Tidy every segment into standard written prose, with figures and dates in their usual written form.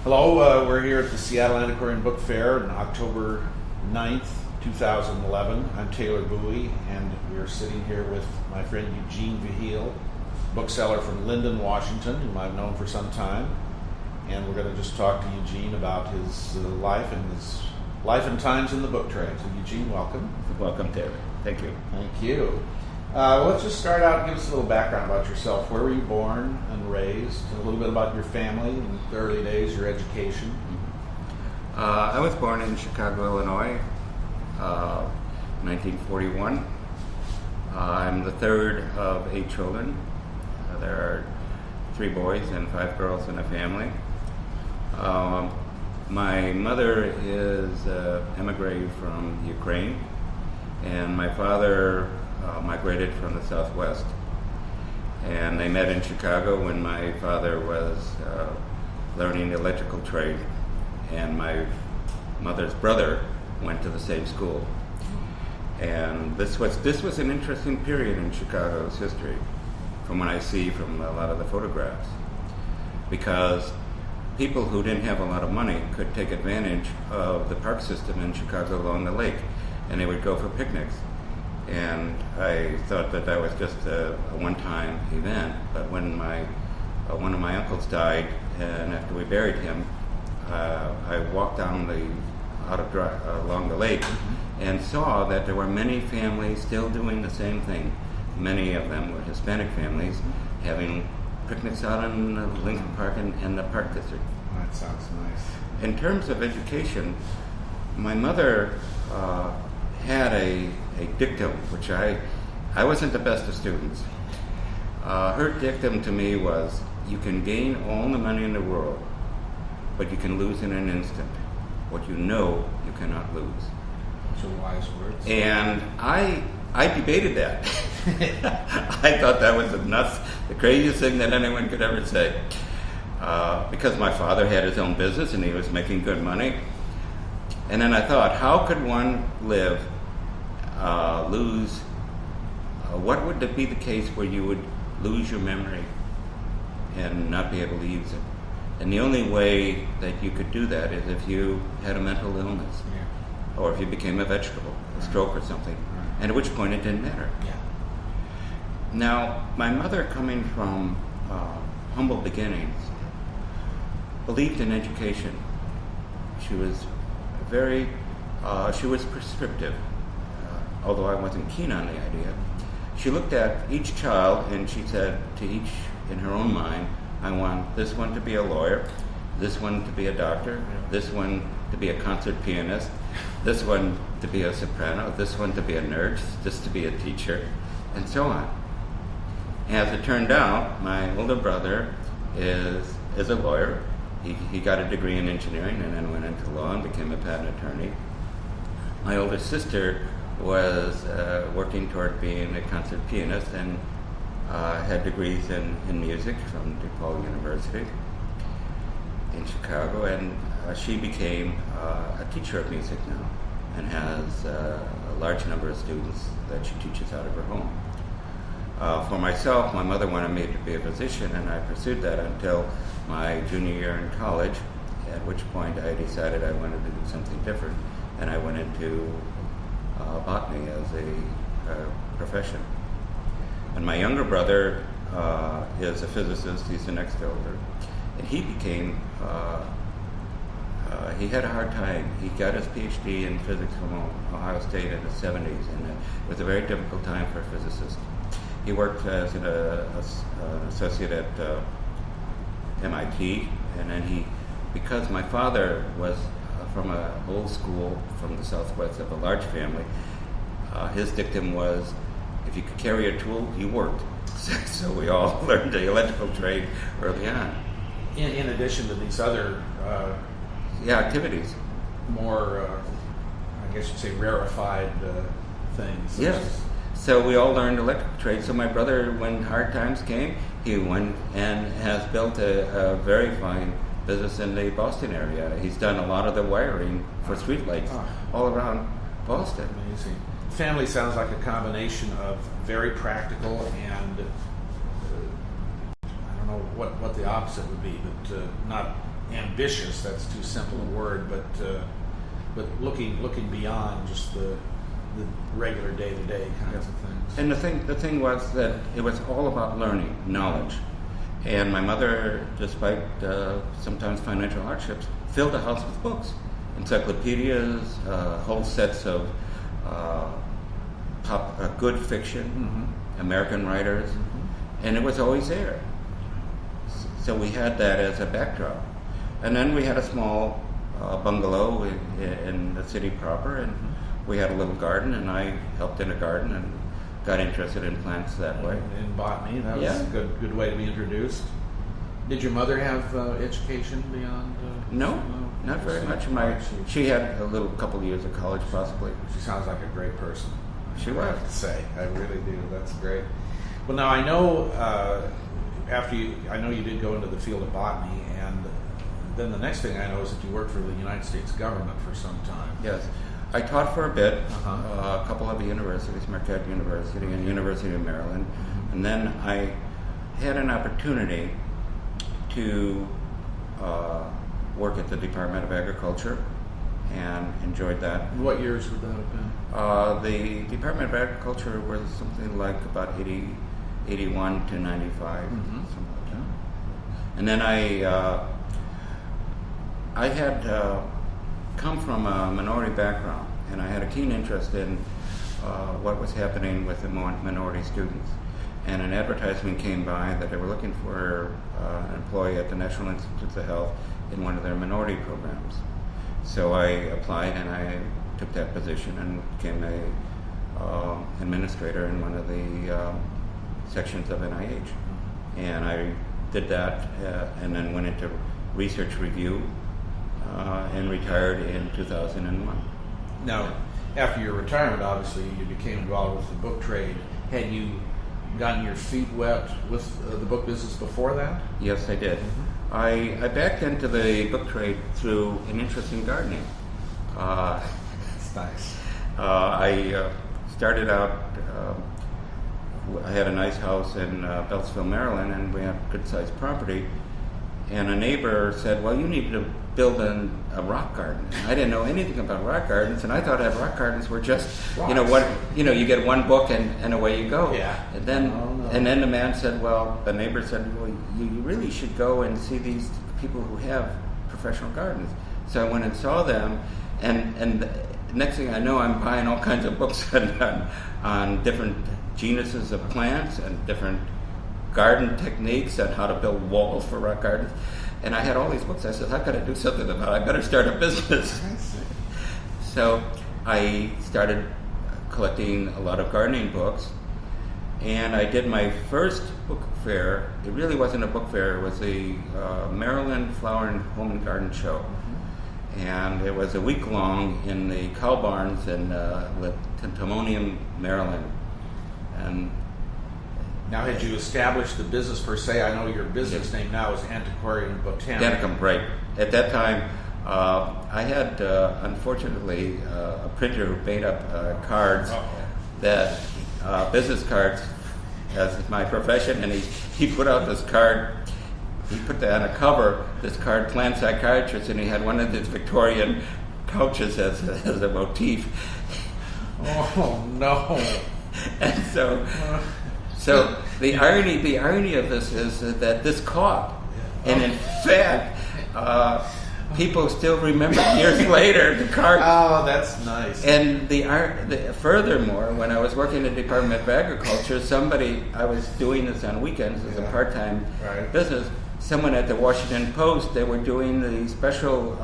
Hello, we're here at the Seattle Antiquarian Book Fair on October 9th, 2011. I'm Taylor Bowie, and we're sitting here with my friend Eugene Vigil, bookseller from Lynden, Washington, whom I've known for some time. And we're going to just talk to Eugene about his life and times in the book trade. So Eugene, welcome. Welcome, Taylor. Thank you. Thank you. Let's just start out and give us a little background about yourself. Where were you born and raised? A little bit about your family in the early days, your education. I was born in Chicago, Illinois, 1941. I'm the third of 8 children. There are 3 boys and 5 girls in the family. My mother is emigre from Ukraine, and my father migrated from the Southwest. And they met in Chicago when my father was learning the electrical trade, and my mother's brother went to the same school. And this was an interesting period in Chicago's history, from what I see from a lot of the photographs, because people who didn't have a lot of money could take advantage of the park system in Chicago along the lake, and they would go for picnics. And I thought that was just a one-time event. But when one of my uncles died, and after we buried him, I walked down along the lake and saw that there were many families still doing the same thing. Many of them were Hispanic families having picnics out in Lincoln Park and the Park District. That sounds nice. In terms of education, my mother had a dictum, which I wasn't the best of students. Her dictum to me was, you can gain all the money in the world, but you can lose in an instant. What you know, you cannot lose. Those are wise words. And I debated that. I thought that was the craziest thing that anyone could ever say. Because my father had his own business and he was making good money. And then I thought, how could one lose, what would be the case where you would lose your memory and not be able to use it? And the only way that you could do that is if you had a mental illness, or if you became a vegetable, a stroke or something, and at which point it didn't matter. Now, my mother, coming from humble beginnings, believed in education. She was she was prescriptive, although I wasn't keen on the idea. She looked at each child and she said to each, in her own mind, I want this one to be a lawyer, this one to be a doctor, this one to be a concert pianist, this one to be a soprano, this one to be a nurse, this to be a teacher, and so on. As it turned out, my older brother is a lawyer. He got a degree in engineering and then went into law and became a patent attorney. My older sister was working toward being a concert pianist and had degrees in music from DePaul University in Chicago, and she became a teacher of music now and has a large number of students that she teaches out of her home. For myself, my mother wanted me to be a physician, and I pursued that until my junior year in college, at which point I decided I wanted to do something different, and I went into botany as a profession. And my younger brother is a physicist. He's the next elder, and he became he had a hard time. He got his PhD in physics from Ohio State in the 70s, and it was a very difficult time for a physicist. He worked as an associate at MIT, and then because my father was from an old school from the Southwest of a large family, his dictum was, if you could carry a tool, you worked. So we all learned the electrical trade early on. In addition to these other activities. More, I guess you'd say, rarefied things. Yes. So we all learned electrical trade. So my brother, when hard times came, he went and has built a very fine business in the Boston area. He's done a lot of the wiring for streetlights all around Boston. Amazing. Family sounds like a combination of very practical and I don't know what the opposite would be, but not ambitious. That's too simple a word, but looking beyond just the regular day-to-day kinds of things. And the thing was that it was all about learning, knowledge. And my mother, despite sometimes financial hardships, filled the house with books, encyclopedias, whole sets of good fiction, American writers, and it was always there. So we had that as a backdrop. And then we had a small bungalow in the city proper, and we had a little garden, and I helped in a garden and got interested in plants that way. In botany, that was a good way to be introduced. Did your mother have education beyond? No, not very much. She had a couple of years of college, possibly. She sounds like a great person. She was. I have to say, I really do. That's great. Well, now I know I know you did go into the field of botany, and then the next thing I know is that you worked for the United States government for some time. Yes. I taught for a bit, a couple of universities, Marquette University and University of Maryland, and then I had an opportunity to work at the Department of Agriculture and enjoyed that. What years would that have been? The Department of Agriculture was something like about 81 to 95, something like that. And then I had come from a minority background, and I had a keen interest in what was happening with the minority students. And an advertisement came by that they were looking for an employee at the National Institutes of Health in one of their minority programs. So I applied, and I took that position and became a administrator in one of the sections of NIH. And I did that and then went into research review and retired in 2001. Now, after your retirement, obviously, you became involved with the book trade. Had you gotten your feet wet with the book business before that? Yes, I did. I backed into the book trade through an interest in gardening. That's nice. I started out, I had a nice house in Beltsville, Maryland, and we had good-sized property. And a neighbor said, well, you need to build a rock garden. And I didn't know anything about rock gardens, and I thought that rock gardens were just, rocks. You get one book and away you go. Yeah. And then the man said, the neighbor said, well, you really should go and see these people who have professional gardens. So I went and saw them, and the next thing I know, I'm buying all kinds of books on different genuses of plants and different garden techniques and how to build walls for rock gardens. And I had all these books. I said, I've got to do something about it. I better start a business. So I started collecting a lot of gardening books. And I did my first book fair. It really wasn't a book fair. It was the Maryland Flower and Home and Garden Show. And it was a week long in the cow barns in Timonium, Maryland. And now, had you established the business per se? I know your business name now is Antiquarian Botanicum. Botanicum, right. At that time, I had, unfortunately, a printer who made up cards that, business cards as my profession, and he put out this card. He put that on a cover, this card, Plant Psychiatrist, and he had one of his Victorian couches as a motif. Oh, no. And so the irony of this is that this caught, and in fact, people still remember years later the card. Oh, that's nice. And furthermore, when I was working at the Department of Agriculture, I was doing this on weekends as a part-time business. Someone at the Washington Post, they were doing the special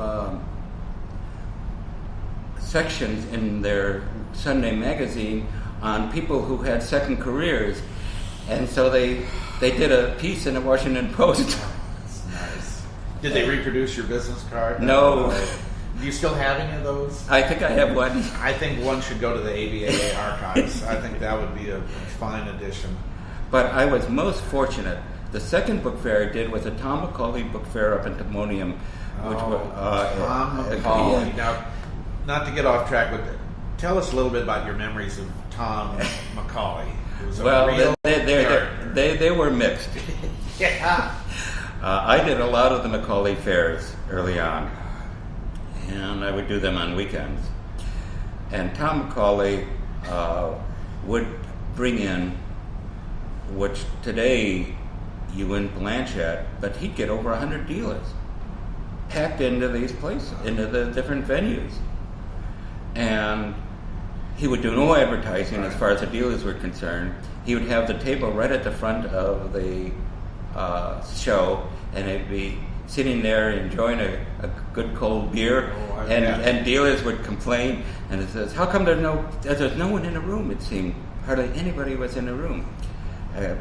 sections in their Sunday magazine on people who had second careers. And so they did a piece in the Washington Post. That's nice. Did they reproduce your business card? No. Do you still have any of those? I think I have one. I think one should go to the ABAA archives. I think that would be a fine addition. But I was most fortunate. The second book fair I did was a Tom Macaulay book fair up in Timonium. Tom Macaulay. Now, not to get off track, but tell us a little bit about your memories of Tom Macaulay. Well, they were mixed. Yeah. I did a lot of the Macaulay fairs early on, and I would do them on weekends. And Tom Macaulay would bring in, which today you wouldn't blanch at, but he'd get over 100 dealers packed into these places, into the different venues. And he would do no advertising as far as the dealers were concerned. He would have the table right at the front of the show, and they'd be sitting there enjoying a good cold beer, and dealers would complain, and it says, how come there's no one in the room? It seemed hardly anybody was in the room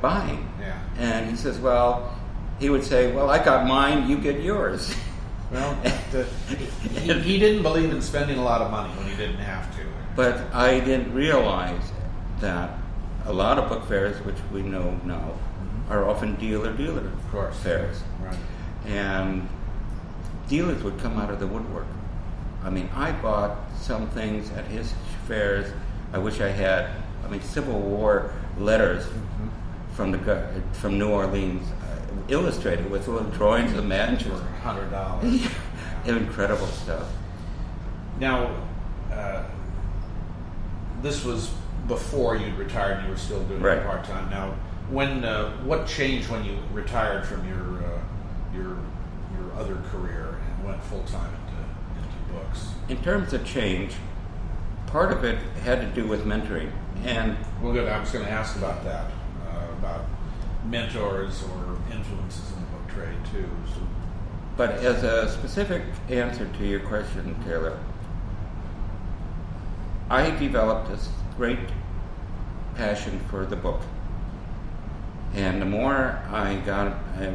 buying. Yeah. And he says, well, he would say, well, I got mine, you get yours. Well, he didn't believe in spending a lot of money when he didn't have to. But I didn't realize that a lot of book fairs, which we know now, are often dealer Of course. fairs. Right. And dealers would come out of the woodwork. I mean, I bought some things at his fairs I wish I had. I mean, Civil War letters from New Orleans, illustrated with little drawings of men. For $100. Incredible stuff. Now, this was before you'd retired and you were still doing Right. it part-time. Now, what changed when you retired from your other career and went full-time into books? In terms of change, part of it had to do with mentoring. And Well, good. I was going to ask about that, about mentors or influences in the book trade, too. So, but as a specific answer to your question, Taylor, I developed this great passion for the book. And the more I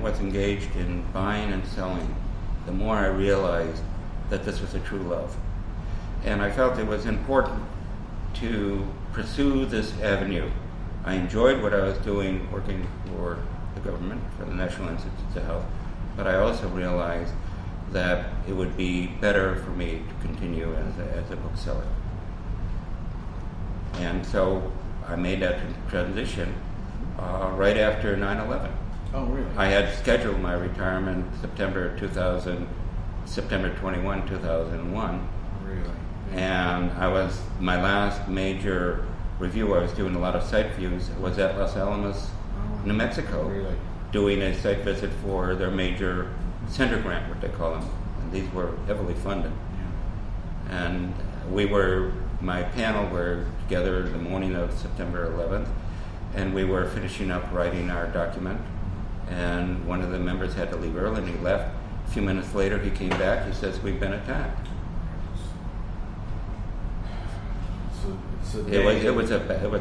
was engaged in buying and selling, the more I realized that this was a true love. And I felt it was important to pursue this avenue. I enjoyed what I was doing working for the government, for the National Institutes of Health, but I also realized that it would be better for me to continue as a bookseller. And so I made that transition right after 9/11. oh, really? I had scheduled my retirement September 21, 2001. Really? And my last major review, I was doing a lot of site views, was at Los Alamos, New Mexico, Really? doing a site visit for their major center grant, what they call them. And these were heavily funded. Yeah. And my panel were together the morning of September 11th, and we were finishing up writing our document, and one of the members had to leave early, and he left. A few minutes later, he came back, he says, we've been attacked. It was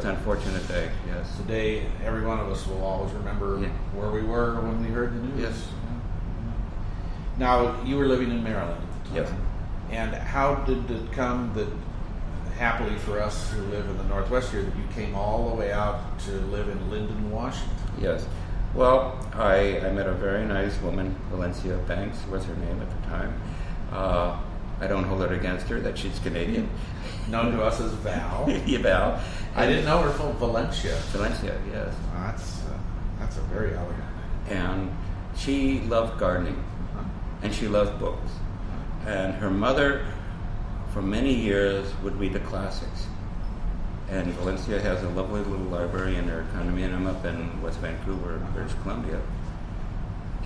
an unfortunate day, yes. It's a day every one of us will always remember where we were when we heard the news. Yes. Now, you were living in Maryland at the time. Yes. And how did it come that, happily for us who live in the Northwest here, that you came all the way out to live in Lynden, Washington? Yes. Well, I met a very nice woman, Valencia Banks was her name at the time. I don't hold it against her that she's Canadian. Known to us as Val. Yeah, Val. I didn't know her full Valencia. Valencia, yes. That's a very elegant name. And she loved gardening, and she loved books. And her mother, for many years, would read the classics. And Valencia has a lovely little library in her condominium up in West Vancouver, British Columbia,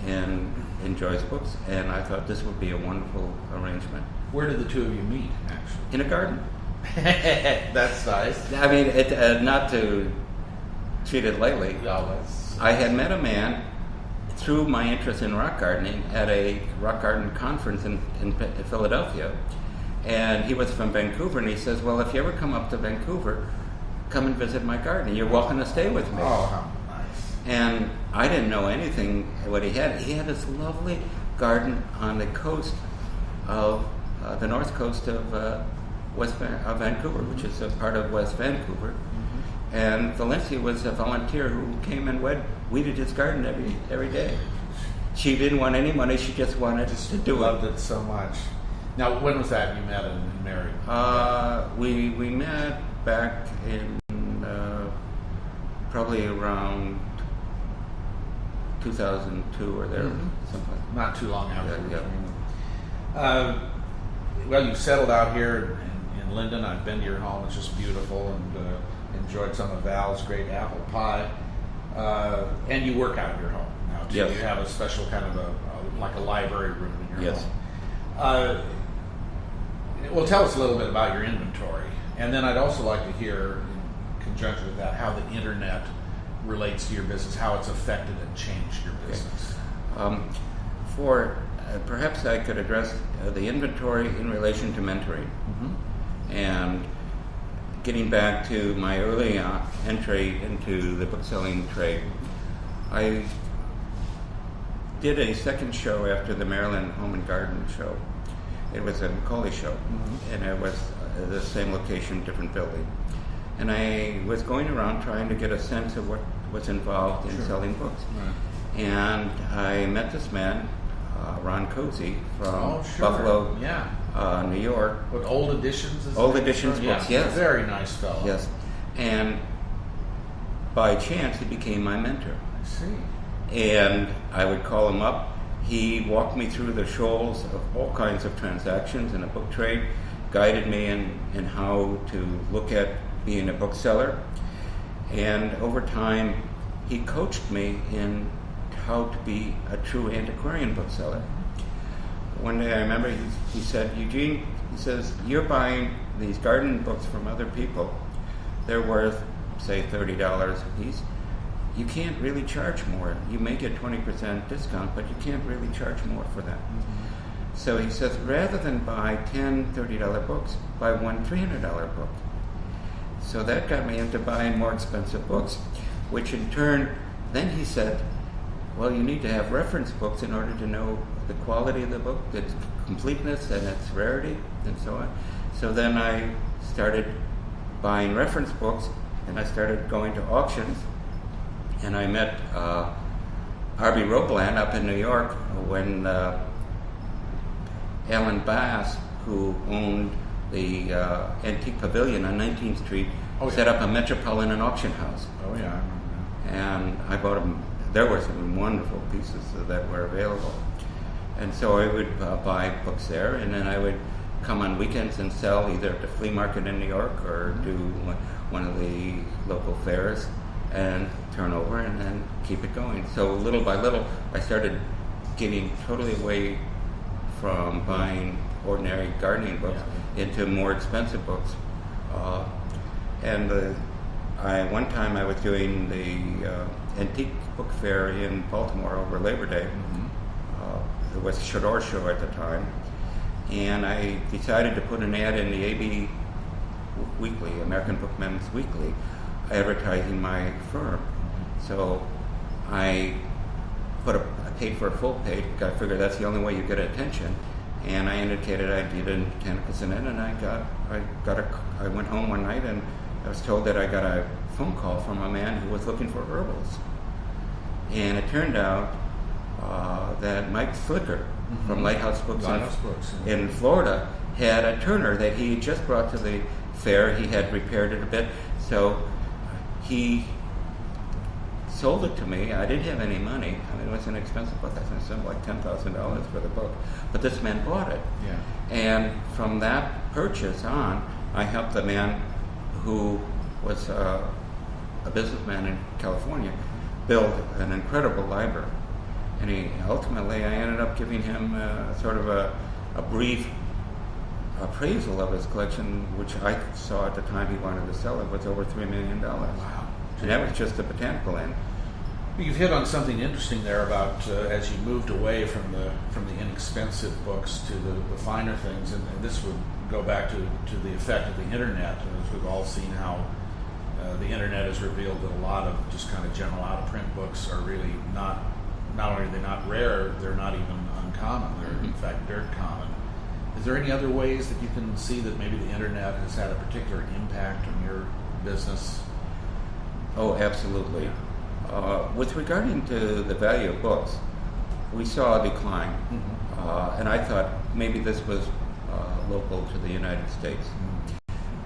and enjoys books. And I thought this would be a wonderful arrangement. Where did the two of you meet, actually? In a garden. That's nice. I mean, not to treat it lightly. No, I had met a man through my interest in rock gardening at a rock garden conference in Philadelphia. And he was from Vancouver, and he says, well, if you ever come up to Vancouver, come and visit my garden. You're welcome to stay with me. Oh, how nice. And I didn't know anything what he had. He had this lovely garden on the coast of the north coast of Vancouver, which is a part of West Vancouver. Mm-hmm. And Valencia was a volunteer who came and weeded his garden every day. She didn't want any money, she just wanted to do it. Loved it so much. Now, when was that you met and married? We met back in probably around 2002 or there, something. Not too long after. Yeah. Well, you've settled out here in Lynden. I've been to your home. It's just beautiful, and enjoyed some of Val's great apple pie. And you work out of your home now, too. Yes. You have a special kind of like a library room in your Yes. home. Well, tell us a little bit about your inventory. And then I'd also like to hear, in conjunction with that, how the internet relates to your business, how it's affected and changed your business. Perhaps I could address the inventory in relation to mentoring. And getting back to my early entry into the bookselling trade, I did a second show after the Maryland Home and Garden show. It was a Macaulay show, and it was the same location, different building. And I was going around trying to get a sense of what was involved in selling books. Right. And I met this man, Ron Cozy, from Buffalo, New York. What, Old Editions? Old Editions books, yes. Very nice fellow. Yes. And by chance, he became my mentor. I see. And I would call him up. He walked me through the shoals of all kinds of transactions in a book trade, guided me in how to look at being a bookseller. And over time, he coached me in how to be a true antiquarian bookseller. One day I remember he said, Eugene, he says, you're buying these garden books from other people. They're worth, say, $30 a piece. You can't really charge more. You may get 20% discount, but you can't really charge more for that. So he says, rather than buy 10 $30 books, buy one $300 book. So that got me into buying more expensive books, which in turn, then he said, well, you need to have reference books in order to know the quality of the book, its completeness and its rarity, and so on. So then I started buying reference books, and I started going to auctions, and I met R.B. Robland up in New York when Alan Bass, who owned the Antique Pavilion on 19th Street, set up a Metropolitan auction house. Oh, yeah, I remember that. And I bought them. There were some wonderful pieces that were available. And so I would buy books there, and then I would come on weekends and sell either at the flea market in New York or do one of the local fairs and turn over and then keep it going. So little by little, I started getting totally away from buying ordinary gardening books into more expensive books. One time I was doing the antique book fair in Baltimore over Labor Day. It was a Shador show at the time, and I decided to put an ad in the ABAA Weekly, American Bookmen's Weekly, advertising my firm. So I paid for a full page because I figured that's the only way you get attention. And I indicated I needed botanicals in it, and I went home one night and I was told that I got a phone call from a man who was looking for herbals. And it turned out that Mike Flicker from Lighthouse Books in Florida had a Turner that he just brought to the fair. He had repaired it a bit, so he sold it to me. I didn't have any money. I mean, it was an expensive book. I think it was like $10,000 for the book. But this man bought it. Yeah. And from that purchase on, I helped the man who was a businessman in California build an incredible library. And ultimately, I ended up giving him sort of a brief appraisal of his collection, which I saw at the time he wanted to sell it, was over $3 million. Wow. And that was just the botanical end. You've hit on something interesting there about as you moved away from the inexpensive books to the finer things, and this would go back to the effect of the internet. As we've all seen how the internet has revealed that a lot of just kind of general out-of-print books are really not only are they not rare, they're not even uncommon. They're in fact dirt common. Is there any other ways that you can see that maybe the internet has had a particular impact on your business? Oh, absolutely. With regarding to the value of books, we saw a decline, and I thought maybe this was local to the United States.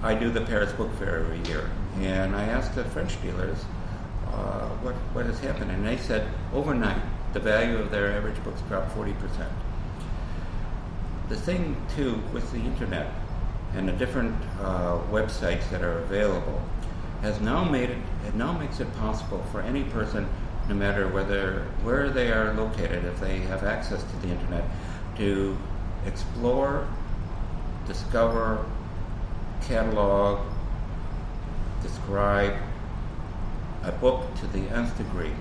I do the Paris Book Fair every year, and I asked the French dealers, what has happened. And they said overnight, the value of their average books dropped 40%. The thing, too, with the internet and the different websites that are available now makes it possible for any person, no matter where they are located, if they have access to the internet, to explore, discover, catalog, describe a book to the nth degree.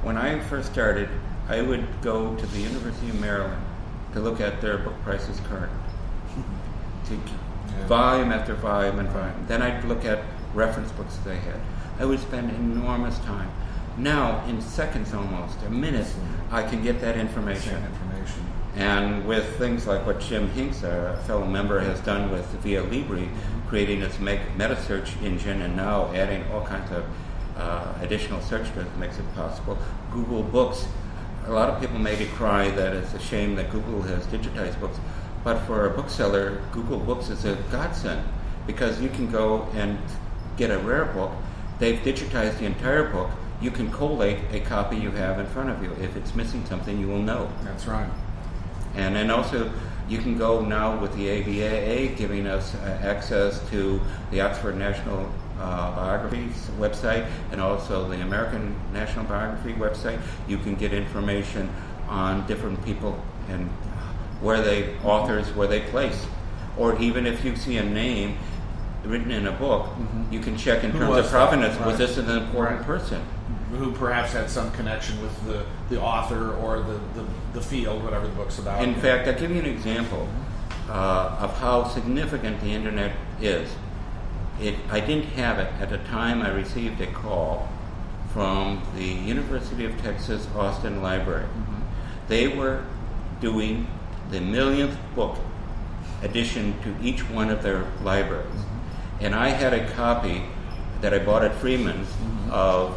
When I first started, I would go to the University of Maryland to look at their book prices current, volume after volume and volume. Then I'd look at reference books they had. I would spend enormous time. Now, in seconds almost, a minute, I can get that information. And with things like what Jim Hinks, a fellow member, has done with Via Libri, creating its meta search engine and now adding all kinds of additional search that makes it possible. Google Books. A lot of people may decry that it's a shame that Google has digitized books, but for a bookseller, Google Books is a godsend because you can go and get a rare book. They've digitized the entire book. You can collate a copy you have in front of you. If it's missing something, you will know. That's right. And then also, you can go now with the ABAA giving us access to the Oxford National Biographies website and also the American National Biography website. You can get information on different people and where they place. Or even if you see a name written in a book, you can check in terms of provenance, was this an important person? Who perhaps had some connection with the author or the field, whatever the book's about. In fact, I'll give you an example of how significant the internet is. I didn't have it at the time I received a call from the University of Texas Austin Library. They were doing the millionth book addition to each one of their libraries. And I had a copy that I bought at Freeman's of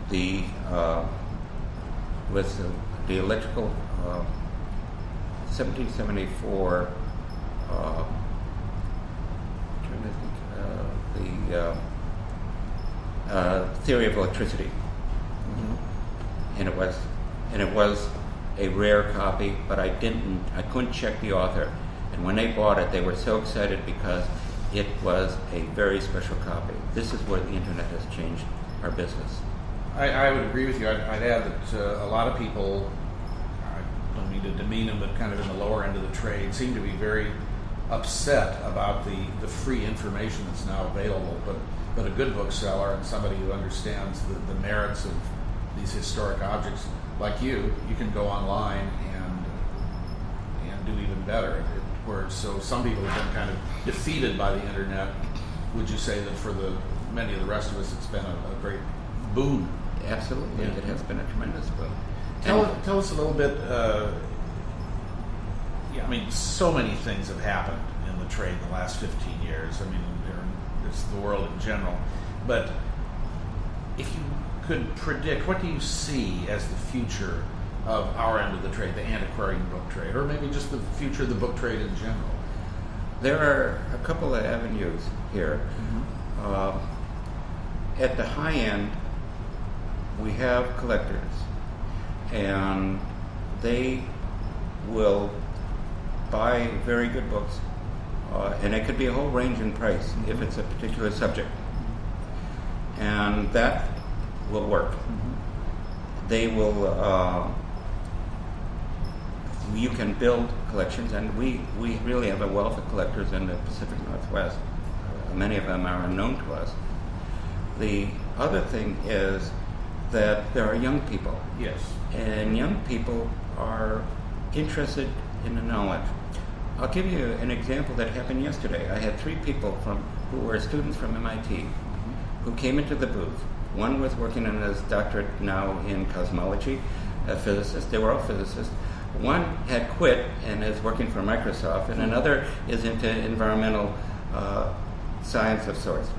the electrical 1774 theory of electricity, and it was a rare copy, but I couldn't check the author. And when they bought it, they were so excited because it was a very special copy. This is where the internet has changed our business. I would agree with you. I'd add that a lot of people, I don't mean to demean them, but kind of in the lower end of the trade, seem to be very upset about the free information that's now available. But a good bookseller and somebody who understands the merits of these historic objects, like you can go online and do even better. So some people have been kind of defeated by the internet. Would you say that for many of the rest of us, it's been a great boon? Absolutely, it has been a tremendous boon. Tell us a little bit. So many things have happened in the trade in the last 15 years. It's the world in general. But if you could predict, what do you see as the future of our end of the trade, the antiquarian book trade, or maybe just the future of the book trade in general? There are a couple of avenues here. At the high end, we have collectors, and they will buy very good books, and it could be a whole range in price if it's a particular subject, and that will work. They will. You can build collections, and we really have a wealth of collectors in the Pacific Northwest. Many of them are unknown to us. The other thing is that there are young people. Yes. And young people are interested in the knowledge. I'll give you an example that happened yesterday. I had 3 people who were students from MIT who came into the booth. One was working on his doctorate now in cosmology, a physicist. They were all physicists. One had quit and is working for Microsoft, and another is into environmental science of sorts.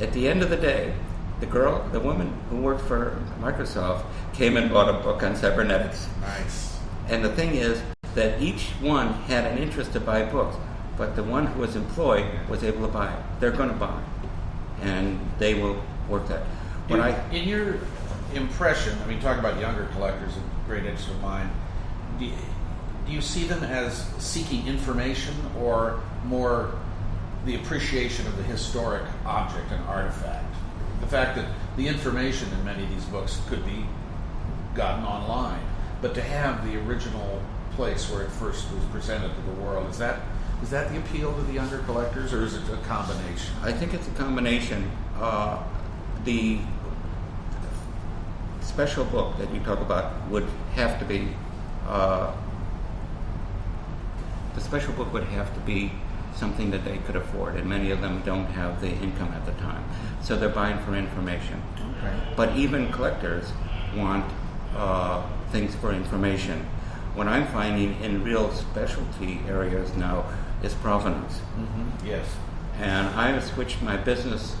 At the end of the day, the woman who worked for Microsoft came and bought a book on cybernetics. Nice. And the thing is that each one had an interest to buy books, but the one who was employed was able to buy it. They're going to buy. and they will work that. In your impression, I mean, talk about younger collectors, a great interest of mine, do you see them as seeking information or more the appreciation of the historic object and artifact? The fact that the information in many of these books could be gotten online, but to have the original place where it first was presented to the world, is that the appeal to the younger collectors, or is it a combination? I think it's a combination. The special book that you talk about would have to be something that they could afford, and many of them don't have the income at the time, so they're buying for information. Okay. But even collectors want things for information. What I'm finding in real specialty areas now is provenance. Mm-hmm. Yes. And I have switched my business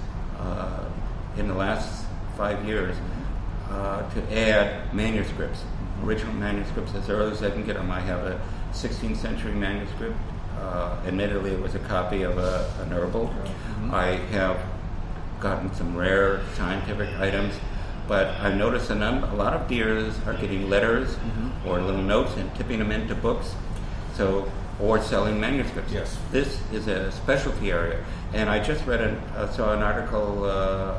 in the last 5 years to add manuscripts, original manuscripts, as early as I can get them. I have a 16th century manuscript. Admittedly, it was a copy of an herbal. Mm-hmm. I have gotten some rare scientific items, but I've noticed a lot of dealers are getting letters mm-hmm. or little notes and tipping them into books, or selling manuscripts. Yes. This is a specialty area, and I just saw an article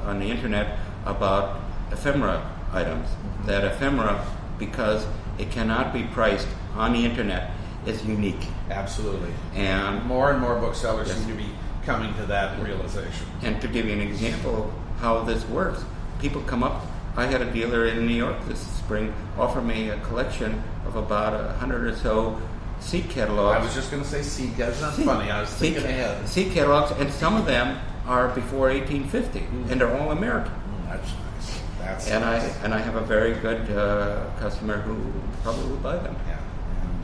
on the internet about ephemera items. Mm-hmm. That ephemera, because it cannot be priced on the internet, is unique. Absolutely. And more booksellers yes. seem to be coming to that realization. And to give you an example of how this works, people come up. I had a dealer in New York this spring offer me a collection of about 100 or so seed catalogs. I was just going to say seed catalogs. That's funny. I was thinking ahead. Seed catalogs, and some of them are before 1850, and they're all American. That's nice. That's and nice. I have a very good customer who probably will buy them. Yeah.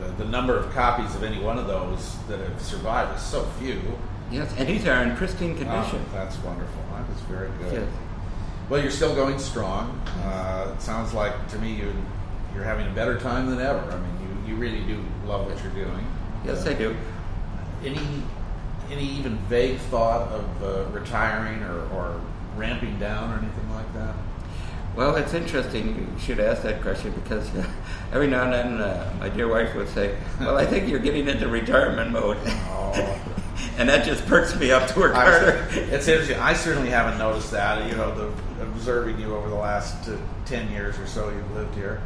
And the number of copies of any one of those that have survived is so few. Yes, and these are in pristine condition. Oh, that's wonderful. That is very good. Yes. Well, you're still going strong. It sounds like to me you're having a better time than ever. I mean, you really do love what you're doing. Yes, I do. Any even vague thought of retiring or ramping down or anything like that? Well, it's interesting. You should ask that question because every now and then my dear wife would say, "Well, I think you're getting into retirement mode," and that just perks me up to work harder. It's interesting. I certainly haven't noticed that. You know, observing you over the last 10 years or so you've lived here.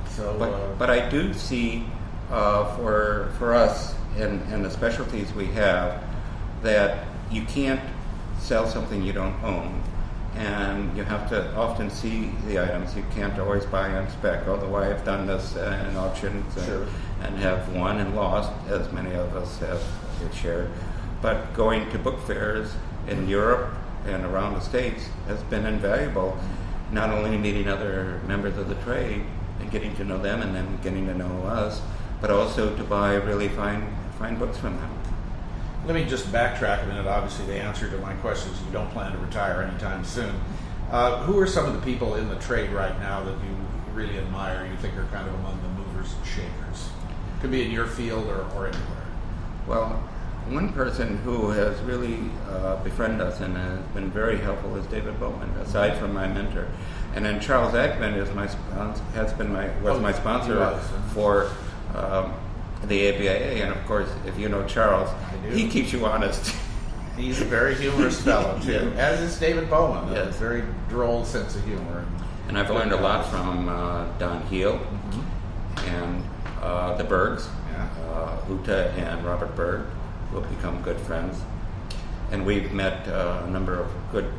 So, but I do see for us and the specialties we have that you can't sell something you don't own. And you have to often see the items. You can't always buy on spec, although I have done this in auctions and have won and lost, as many of us have shared. But going to book fairs in Europe and around the States has been invaluable, not only meeting other members of the trade and getting to know them and then getting to know us, but also to buy really fine books from them. Let me just backtrack a minute. Obviously, the answer to my question is you don't plan to retire anytime soon. Who are some of the people in the trade right now that you really admire, you think are kind of among the movers and shakers? Could be in your field or anywhere. Well, one person who has really befriended us and has been very helpful is David Bowman, aside from my mentor. And then Charles Ackman is my sponsor for the ABAA, and of course, if you know Charles, he keeps you honest. He's a very humorous fellow too, as is David Bowen. Yes. A very droll sense of humor. And I've learned a lot from Don Heel and the Bergs, Uta and Robert Berg, who have become good friends. And we've met a number of good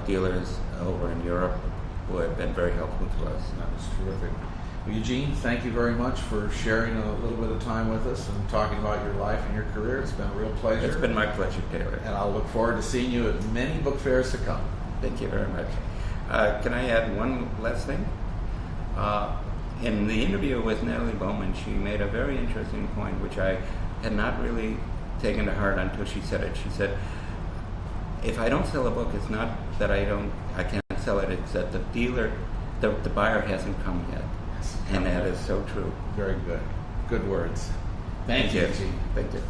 dealers over in Europe who have been very helpful to us. That was terrific. Well, Eugene, thank you very much for sharing a little bit of time with us and talking about your life and your career. It's been a real pleasure. It's been my pleasure, Taylor. And I'll look forward to seeing you at many book fairs to come. Thank you very much. Can I add one last thing? In the interview with Natalie Bowman, she made a very interesting point, which I had not really taken to heart until she said it. She said, if I don't sell a book, it's not that I can't sell it, it's that the dealer, the buyer hasn't come yet. And that is so true. Very good. Good words. Thank you, Eugene. Thank you.